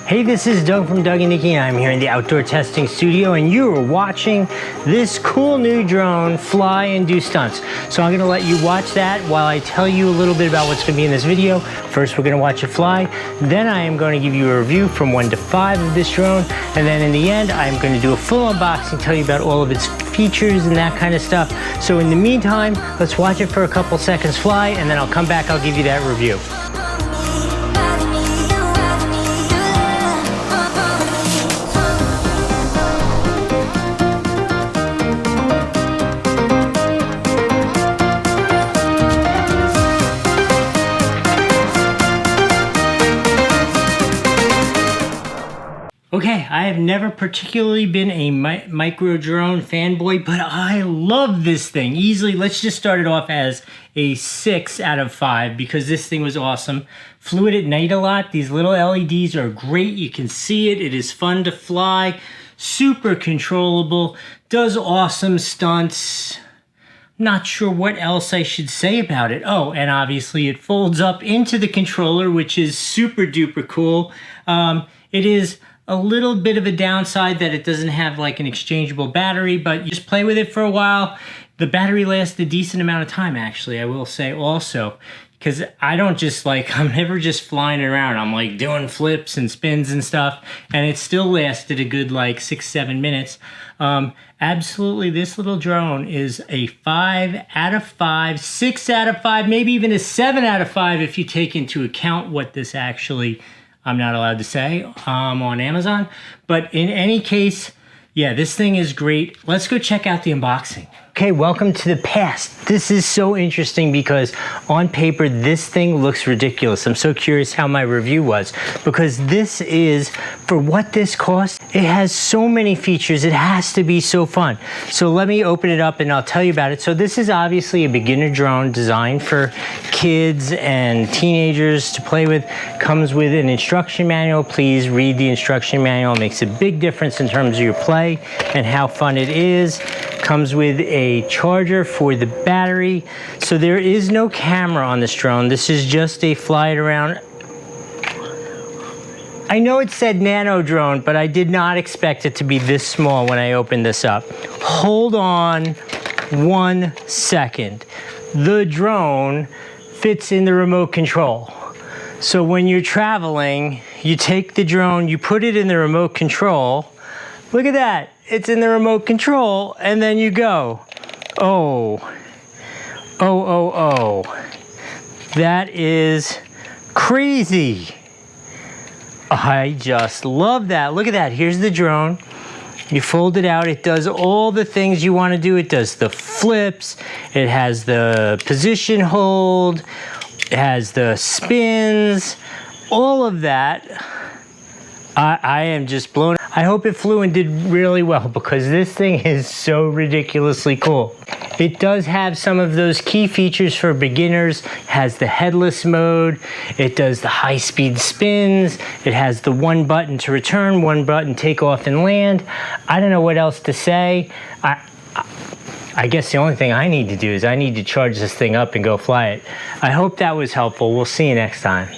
Hey, this is Doug from Doug and Nikki, and I'm here in the outdoor testing studio, and you are watching this cool new drone fly and do stunts. So I'm gonna let you watch that while I tell you a little bit about what's gonna be in this video. First, we're gonna watch it fly. Then I am going to give you a review from 1 to 5 of this drone. And then in the end, I'm gonna do a full unboxing, tell you about all of its features and that kind of stuff. So in the meantime, let's watch it for a couple seconds fly, and then I'll come back, I'll give you that review. Okay, I have never particularly been a micro drone fanboy, but I love this thing. Easily, let's just start it off as a 6 out of 5 because this thing was awesome. Flew it at night a lot. These little LEDs are great. You can see it. It is fun to fly. Super controllable. Does awesome stunts. Not sure what else I should say about it. Oh, and obviously it folds up into the controller, which is super duper cool. It is a little bit of a downside that it doesn't have like an exchangeable battery, but you just play with it for a while. The battery lasts a decent amount of time, actually, I will say also, because I don't just I'm never just flying around. I'm like doing flips and spins and stuff, and it still lasted a good like 6-7 minutes. Absolutely, this little drone is a 5 out of 5, 6 out of 5, maybe even a 7 out of 5 if you take into account what this actually, I'm not allowed to say, on Amazon. But in any case, yeah, this thing is great. Let's go check out the unboxing. Okay, welcome to the past. This is so interesting because on paper, this thing looks ridiculous. I'm so curious how my review was because this is, for what this costs, it has so many features. It has to be so fun. So let me open it up and I'll tell you about it. So this is obviously a beginner drone designed for kids and teenagers to play with. Comes with an instruction manual. Please read the instruction manual. It makes a big difference in terms of your play and how fun it is. Comes with a charger for the battery. So there is no camera on this drone. This is just a fly it around. I know it said Nano drone, but I did not expect it to be this small when I opened this up. Hold on 1 second. The drone fits in the remote control. So when you're traveling, you take the drone, you put it in the remote control. Look at that. It's in the remote control, and then you go. Oh. That is crazy. I just love that. Look at that. Here's the drone. You fold it out. It does all the things you want to do. It does the flips. It has the position hold. It has the spins. All of that. I am just blown. I hope it flew and did really well because this thing is so ridiculously cool. It does have some of those key features for beginners. It has the headless mode. It does the high-speed spins. It has the 1 button to return, 1 button take off and land. I don't know what else to say. I guess the only thing I need to do is I need to charge this thing up and go fly it. I hope that was helpful. We'll see you next time.